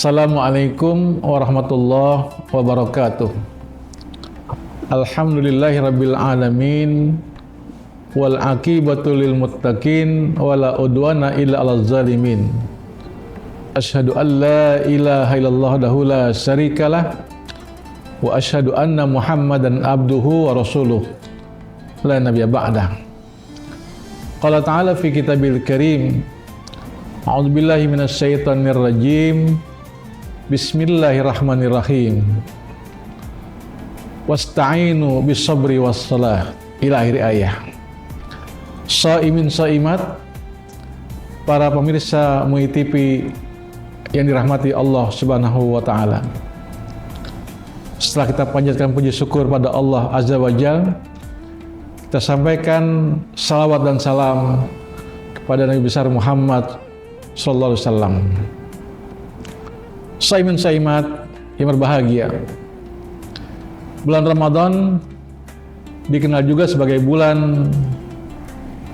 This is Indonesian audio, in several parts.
Assalamualaikum warahmatullahi wabarakatuh. Alhamdulillahirabbil alamin wal aqibatu lil muttaqin wala udwana illa 'alal zalimin. Asyhadu an la ilaha illallah wahdahu la syarikalah wa asyhadu anna Muhammadan abduhu wa rasuluh la nabiyya ba'dah. Qala ta'ala fi kitabil karim, a'udzu billahi minasy syaithanir rajim. Bismillahirrahmanirrahim. Wasta'inu bis-sabri was-salah ila akhir ayat. Shaimin shaimat, para pemirsa MUI TV yang dirahmati Allah Subhanahu wa taala. Setelah kita panjatkan puji syukur pada Allah Azza wa Jalla, kita sampaikan salawat dan salam kepada Nabi besar Muhammad sallallahu alaihi wasallam. Shaimin shaimat yang berbahagia, bulan Ramadan dikenal juga sebagai bulan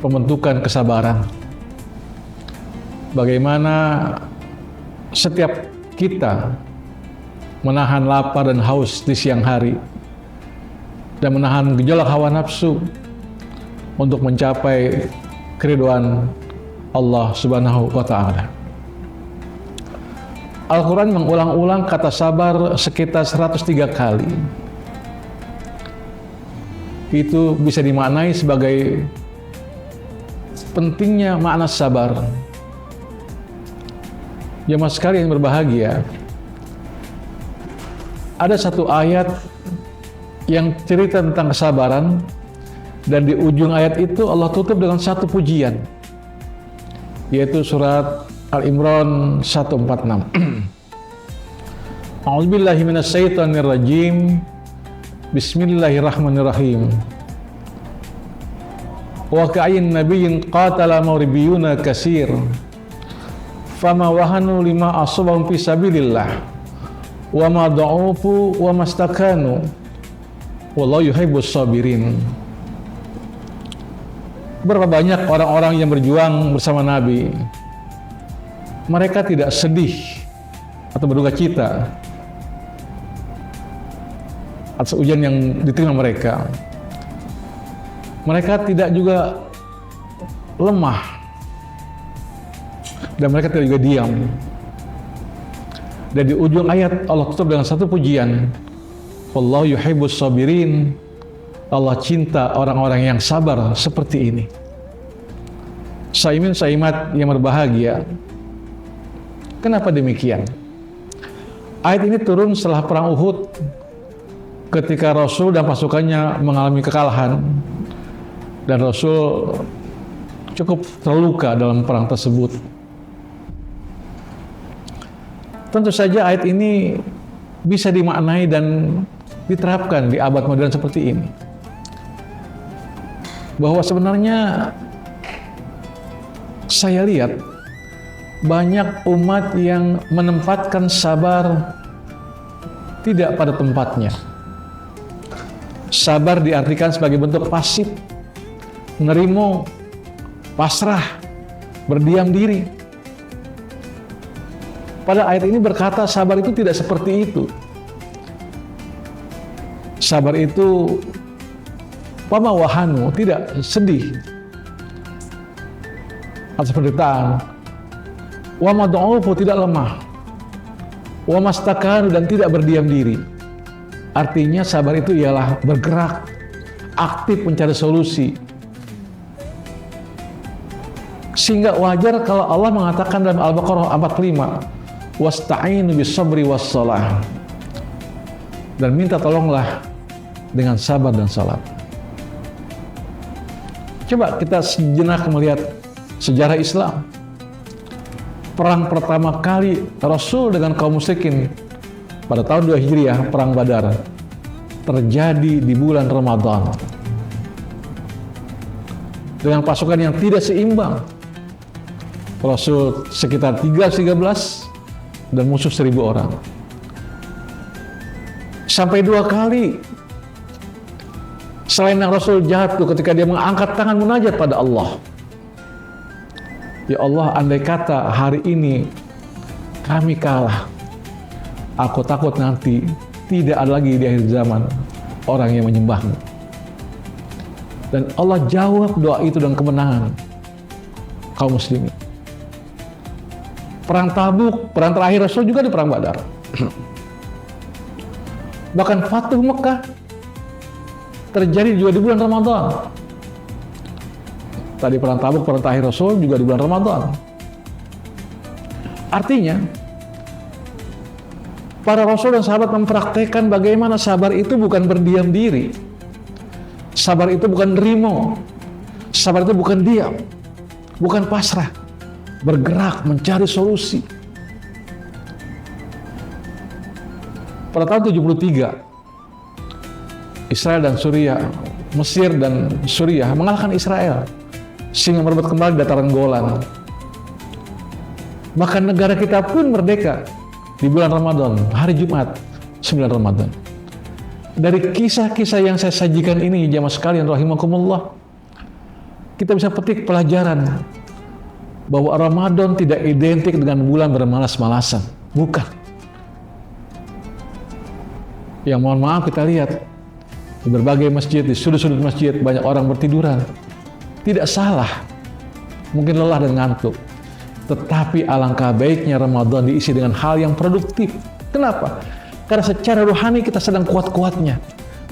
pembentukan kesabaran. Bagaimana setiap kita menahan lapar dan haus di siang hari dan menahan gejolak hawa nafsu untuk mencapai keridhaan Allah Subhanahu wa taala. Al-Quran mengulang-ulang kata sabar sekitar 103 kali. Itu bisa dimaknai sebagai pentingnya makna sabar. Jemaah sekalian yang berbahagia, ada satu ayat yang cerita tentang kesabaran, dan di ujung ayat itu Allah tutup dengan satu pujian, yaitu surat Al-Imran 146. A'udzubillahi minasyaitonir rajim. Bismillahirrahmanirrahim. Wa ka'ayyin nabiyyin qatala mawribiyuna katsir fama wahanu lima asabahum fi sabilillah wa ma dha'ufu wa mastakanu wallahu yuhibbus sabirin. Berapa banyak orang-orang yang berjuang bersama Nabi, mereka tidak sedih atau berduka cita atas ujian yang diterima mereka. Mereka tidak juga lemah, dan mereka tidak juga diam. Dan di ujung ayat Allah tutup dengan satu pujian, wallahu yuhibbus sabirin. Allah cinta orang-orang yang sabar seperti ini. Shaimin shaimat yang berbahagia, kenapa demikian? Ayat ini turun setelah perang Uhud, ketika Rasul dan pasukannya mengalami kekalahan, dan Rasul cukup terluka dalam perang tersebut. Tentu saja ayat ini bisa dimaknai dan diterapkan di abad modern seperti ini, bahwa sebenarnya saya lihat banyak umat yang menempatkan sabar tidak pada tempatnya. Sabar diartikan sebagai bentuk pasif, menerima, pasrah, berdiam diri. Pada ayat ini berkata sabar itu tidak seperti itu. Sabar itu wama wahanu, tidak sedih atas penderitaan. Wama dha'ufu, tidak lemah. Wama stakanu, dan tidak berdiam diri. Artinya sabar itu ialah bergerak, aktif mencari solusi. Sehingga wajar kalau Allah mengatakan dalam Al-Baqarah 45, wasta'inu bis-sabri was-salah, dan minta tolonglah dengan sabar dan salat. Coba kita sejenak melihat sejarah Islam. Perang pertama kali Rasul dengan kaum musyrikin pada tahun 2 Hijriah, perang Badar, terjadi di bulan Ramadan dengan pasukan yang tidak seimbang. Rasul sekitar 13 dan musuh 1.000 orang. Sampai 2 kali selain yang Rasul jatuh ketika dia mengangkat tangan munajat pada Allah. Ya Allah, andai kata hari ini kami kalah, Aku takut nanti tidak ada lagi di akhir zaman orang yang menyembahmu. Dan Allah jawab doa itu dengan kemenangan kaum muslimin. Perang Tabuk, perang terakhir Rasul juga di perang Badar. Bahkan Fatuh Mekah terjadi juga di bulan Ramadan. Tadi perang Tabuk, perang terakhir Rasul juga di bulan Ramadan. Artinya, para Rasul dan sahabat mempraktekkan bagaimana sabar itu bukan berdiam diri. Sabar itu bukan rimo. Sabar itu bukan diam. Bukan pasrah. Bergerak mencari solusi. Pada tahun 73, Israel dan Suriah, Mesir dan Suriah mengalahkan Israel sehingga merebut kembali dataran Golan. Bahkan negara kita pun merdeka di bulan Ramadan, hari Jumat 9 Ramadan. Dari kisah-kisah yang saya sajikan ini, jamaah sekalian rahimakumullah, kita bisa petik pelajaran bahwa Ramadan tidak identik dengan bulan bermalas-malasan. Bukan. Yang mohon maaf kita lihat di berbagai masjid, di sudut-sudut masjid banyak orang bertiduran. Tidak salah, mungkin lelah dan ngantuk. Tetapi alangkah baiknya Ramadan diisi dengan hal yang produktif. Kenapa? Karena secara rohani kita sedang kuat-kuatnya.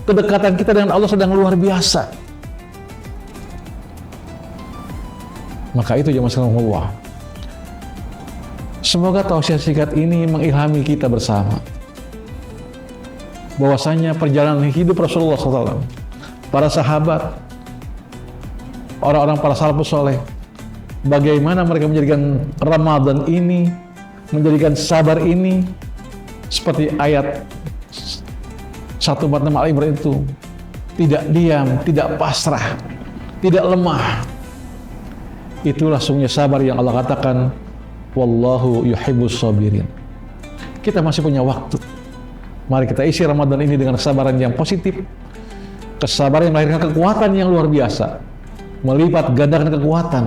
Kedekatan kita dengan Allah sedang luar biasa. Maka itu jemaah sekalian Allah. Semoga tausiah singkat ini mengilhami kita bersama. Bahwasanya perjalanan hidup Rasulullah SAW, para sahabat, orang-orang para salafus soleh, bagaimana mereka menjadikan Ramadan ini, menjadikan sabar ini, seperti ayat 146 Al-Imran itu, tidak diam, tidak pasrah, tidak lemah. Itulah sungguhnya sabar yang Allah katakan, wallahu yuhibbus sabirin. Kita masih punya waktu. Mari kita isi Ramadan ini dengan kesabaran yang positif, kesabaran yang melahirkan kekuatan yang luar biasa, melipat gandakan kekuatan.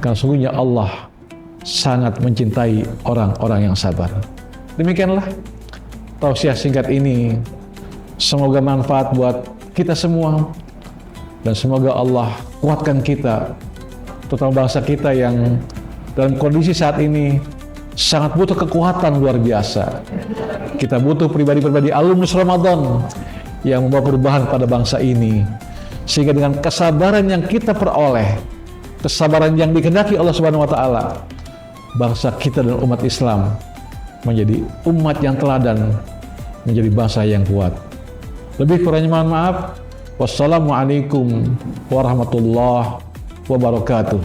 Karena sungguhnya Allah sangat mencintai orang-orang yang sabar. Demikianlah tausiah singkat ini. Semoga manfaat buat kita semua, dan semoga Allah kuatkan kita, terutama bangsa kita yang dalam kondisi saat ini sangat butuh kekuatan luar biasa. Kita butuh pribadi-pribadi alumnus Ramadan yang membawa perubahan pada bangsa ini, sehingga dengan kesabaran yang kita peroleh, kesabaran yang dikehendaki Allah Subhanahu wa taala, bangsa kita dan umat Islam menjadi umat yang teladan, menjadi bangsa yang kuat. Lebih kurangnya mohon maaf. Wassalamualaikum warahmatullahi wabarakatuh.